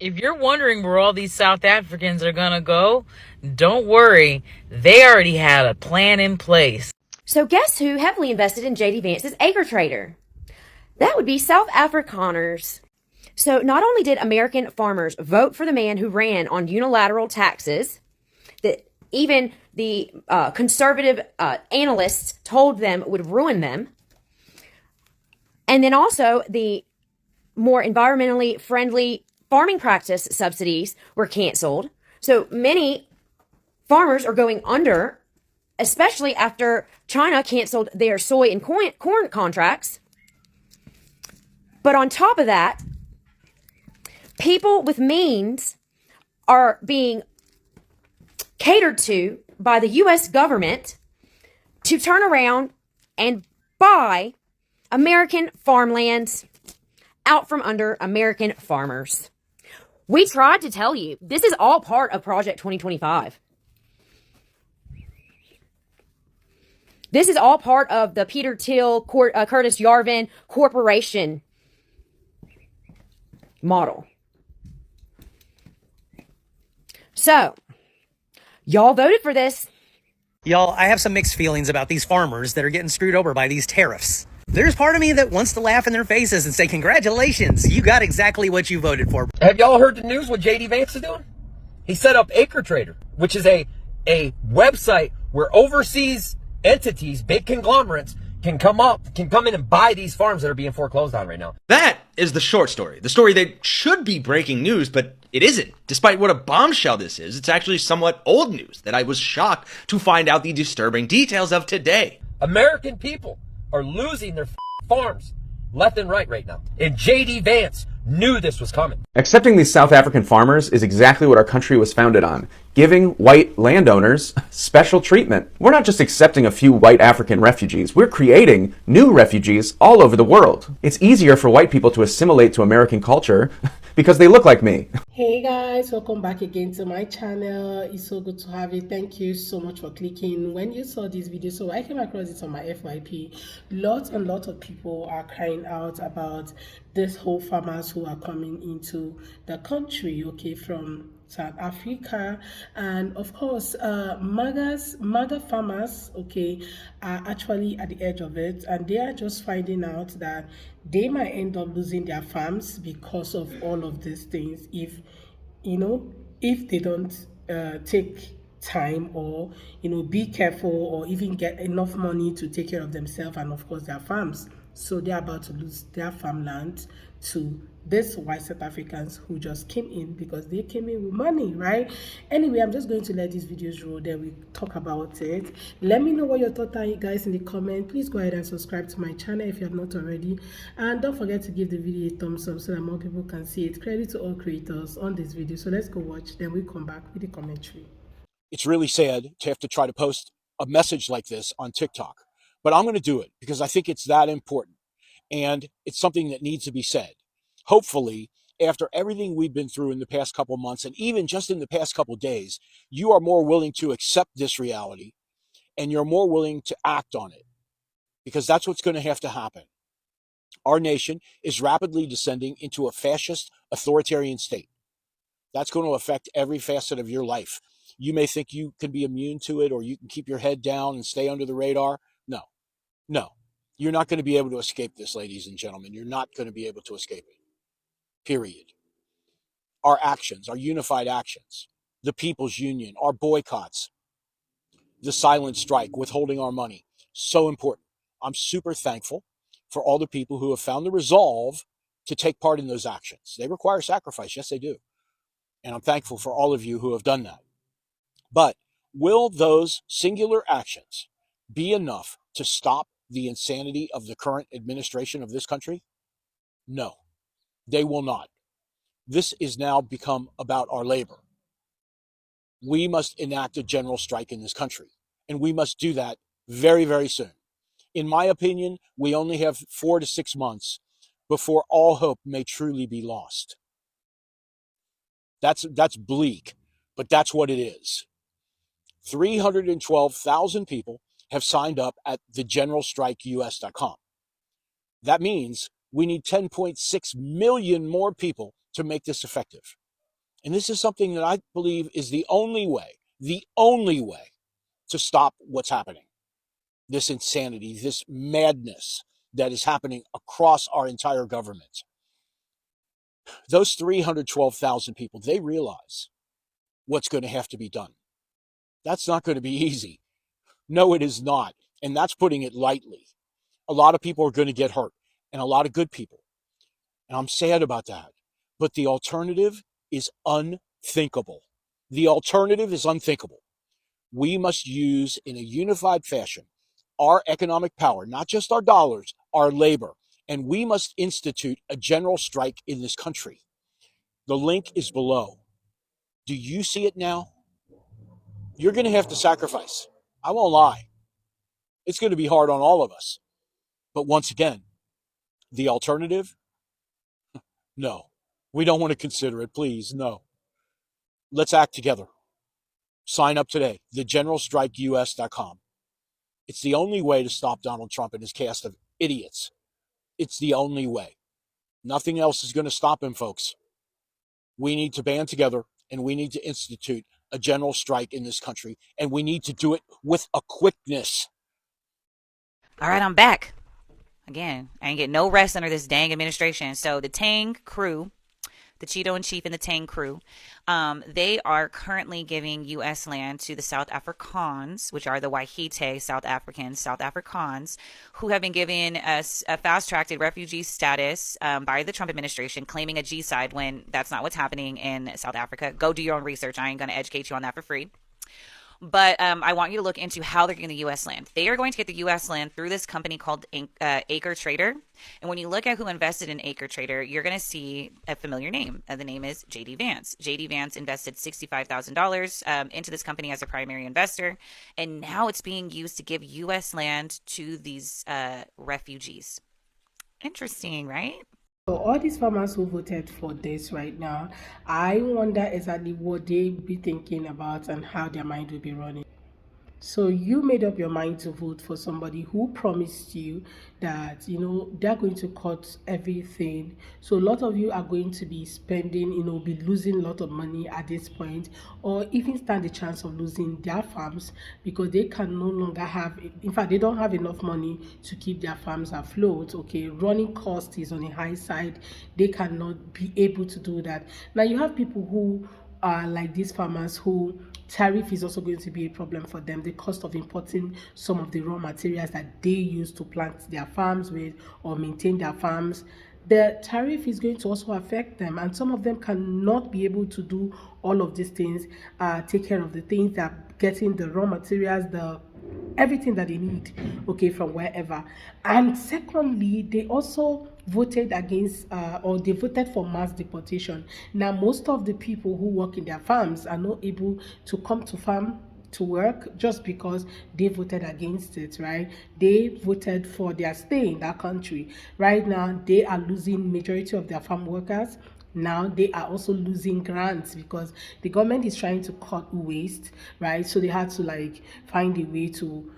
If you're wondering where all these South Africans are going to go, don't worry. They already had a plan in place. So guess who heavily invested in JD Vance's Acre Trader? That would be South Afrikaners. So not only did American farmers vote for the man who ran on unilateral taxes, that even the conservative analysts told them would ruin them, and then also the more environmentally friendly farming practice subsidies were canceled. So many farmers are going under, especially after China canceled their soy and corn contracts. But on top of that, people with means are being catered to by the U.S. government to turn around and buy American farmlands out from under American farmers. We tried to tell you, this is all part of Project 2025. This is all part of the Peter Thiel, Curtis Yarvin corporation model. So, y'all voted for this. Y'all, I have some mixed feelings about these farmers that are getting screwed over by these tariffs. There's part of me that wants to laugh in their faces and say, congratulations, you got exactly what you voted for. Have y'all heard the news what JD Vance is doing? He set up Acre Trader, which is a website where overseas entities, big conglomerates, can come in and buy these farms that are being foreclosed on right now. That is the short story. The story that should be breaking news, but it isn't. Despite what a bombshell this is, it's actually somewhat old news that I was shocked to find out the disturbing details of today. American people are losing their farms left and right now. And JD Vance knew this was coming. Accepting these South African farmers is exactly what our country was founded on, giving white landowners special treatment. We're not just accepting a few white African refugees, we're creating new refugees all over the world. It's easier for white people to assimilate to American culture because they look like me. Hey guys, welcome back again to my channel. It's so good to have you. Thank you so much for clicking when you saw this video. So I came across it on my FYP. Lots and lots of people are crying out about this whole farmers who are coming into the country, okay, from South Africa. And of course, MAGA farmers, okay, are actually at the edge of it, and they are just finding out that they might end up losing their farms because of all of these things if they don't take time or be careful or even get enough money to take care of themselves and of course their farms. So they're about to lose their farmland to these white South Africans who just came in because they came in with money, right? Anyway, I'm just going to let these videos roll, then we talk about it. Let me know what your thoughts are, you guys, in the comment. Please go ahead and subscribe to my channel if you have not already, and don't forget to give the video a thumbs up so that more people can see it. Credit to all creators on this video. So let's go watch, then we come back with the commentary. It's really sad to have to try to post a message like this on TikTok, but I'm going to do it because I think it's that important and it's something that needs to be said. Hopefully, after everything we've been through in the past couple months and even just in the past couple days, you are more willing to accept this reality and you're more willing to act on it, because that's what's going to have to happen. Our nation is rapidly descending into a fascist authoritarian state. That's going to affect every facet of your life. You may think you can be immune to it or you can keep your head down and stay under the radar. No, you're not going to be able to escape this, ladies and gentlemen. You're not going to be able to escape it. Period. Our actions, our unified actions, the People's Union, our boycotts, the silent strike, withholding our money, so important. I'm super thankful for all the people who have found the resolve to take part in those actions. They require sacrifice. Yes, they do. And I'm thankful for all of you who have done that. But will those singular actions be enough to stop the insanity of the current administration of this country? No, they will not. This is now become about our labor. We must enact a general strike in this country, and we must do that very, very soon. In my opinion, we only have 4 to 6 months before all hope may truly be lost. That's bleak, but that's what it is. 312,000 people have signed up at thegeneralstrikeus.com. That means we need 10.6 million more people to make this effective. And this is something that I believe is the only way to stop what's happening. This insanity, this madness that is happening across our entire government. Those 312,000 people, they realize what's going to have to be done. That's not going to be easy. No, it is not. And that's putting it lightly. A lot of people are going to get hurt, and a lot of good people. And I'm sad about that. But the alternative is unthinkable. The alternative is unthinkable. We must use in a unified fashion our economic power, not just our dollars, our labor. And we must institute a general strike in this country. The link is below. Do you see it now? You're going to have to sacrifice. I won't lie. It's going to be hard on all of us. But once again, the alternative? No. We don't want to consider it, please. No. Let's act together. Sign up today, thegeneralstrikeus.com. It's the only way to stop Donald Trump and his cast of idiots. It's the only way. Nothing else is going to stop him, folks. We need to band together, and we need to institute a general strike in this country, and we need to do it with a quickness. All right, I'm back. Again, I ain't get no rest under this dang administration. So the Tang crew, the Cheeto in Chief and the Tang crew, they are currently giving U.S. land to the South Africans, which are the Wahite South Africans, who have been given a fast-tracked refugee status by the Trump administration, claiming a G-side when that's not what's happening in South Africa. Go do your own research. I ain't going to educate you on that for free. But I want you to look into how they're getting the U.S. land. They are going to get the U.S. land through this company called Acre Trader. And when you look at who invested in Acre Trader, you're going to see a familiar name. The name is J.D. Vance. J.D. Vance invested $65,000 into this company as a primary investor. And now it's being used to give U.S. land to these refugees. Interesting, right? So all these farmers who voted for this right now, I wonder exactly what they be thinking about and how their mind will be running. So you made up your mind to vote for somebody who promised you that, they're going to cut everything. So a lot of you are going to be spending, be losing a lot of money at this point, or even stand the chance of losing their farms because they can no longer have, in fact, they don't have enough money to keep their farms afloat. Okay, running cost is on a high side. They cannot be able to do that. Now you have people who are like these farmers who tariff is also going to be a problem for them. The cost of importing some of the raw materials that they use to plant their farms with or maintain their farms, the tariff is going to also affect them, and some of them cannot be able to do all of these things, take care of the things that getting the raw materials, the everything that they need, okay, from wherever. And secondly, they also voted against or they voted for mass deportation. Now most of the people who work in their farms are not able to come to farm to work just because they voted against it, right? They voted for their stay in that country. Right now they are losing majority of their farm workers. Now they are also losing grants because the government is trying to cut waste, right? So they had to find a way to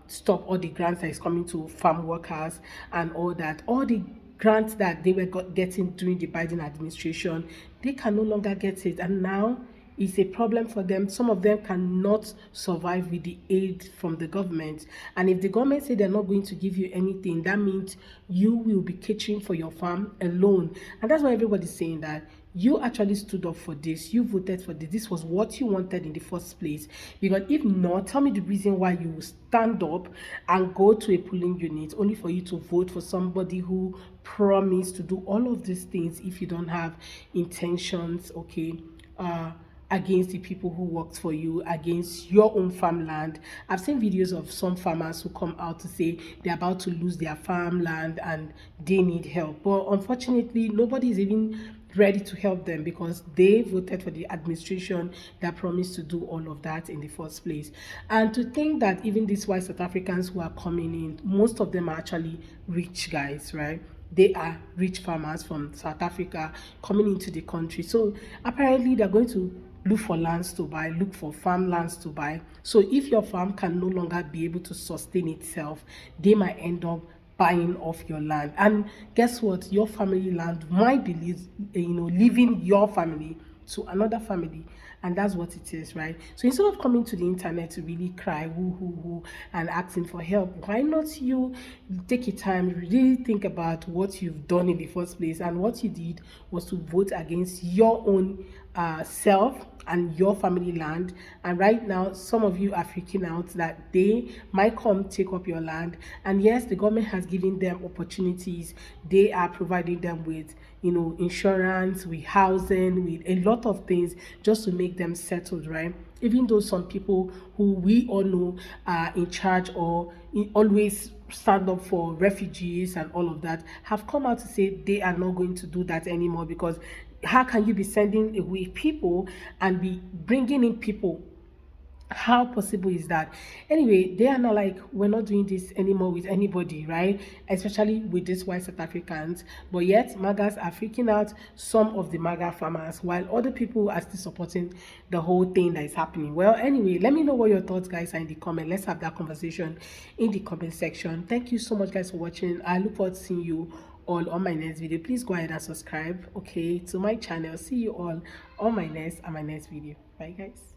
stop all the grants that is coming to farm workers and all that. All the grants that they were getting during the Biden administration, they can no longer get it, and now it's a problem for them. Some of them cannot survive with the aid from the government. And if the government say they're not going to give you anything, that means you will be catering for your farm alone. And that's why everybody's saying that you actually stood up for this. You voted for this. This was what you wanted in the first place. Because if not, tell me the reason why you stand up and go to a polling unit only for you to vote for somebody who promised to do all of these things if you don't have intentions, okay, against the people who worked for you, against your own farmland. I've seen videos of some farmers who come out to say they're about to lose their farmland and they need help. But unfortunately, nobody is even ready to help them because they voted for the administration that promised to do all of that in the first place. And to think that even these white South Africans who are coming in, most of them are actually rich guys, right? They are rich farmers from South Africa coming into the country. So apparently they're going to look for lands to buy, look for farmlands to buy. So if your farm can no longer be able to sustain itself, they might end up buying off your land. And guess what? Your family land might be, leaving your family to another family, and that's what it is, right? So instead of coming to the internet to really cry who and asking for help, why not you take your time, really think about what you've done in the first place, and what you did was to vote against your own self and your family land. And right now some of you are freaking out that they might come take up your land, and yes, the government has given them opportunities. They are providing them with, you know, insurance, with housing, with a lot of things just to make them settled, right? Even though some people who we all know are in charge or always stand up for refugees and all of that have come out to say they are not going to do that anymore, because how can you be sending away people and be bringing in people? How possible is that? Anyway, they are not like, we're not doing this anymore with anybody, right? Especially with these white South Africans. But yet MAGAs are freaking out, some of the MAGA farmers, while other people are still supporting the whole thing that is happening. Well, anyway, let me know what your thoughts, guys, are in the comment. Let's have that conversation in the comment section. Thank you so much, guys, for watching. I look forward to seeing you all on my next video. Please go ahead and subscribe, okay, to my channel. See you all on my next video. Bye, guys.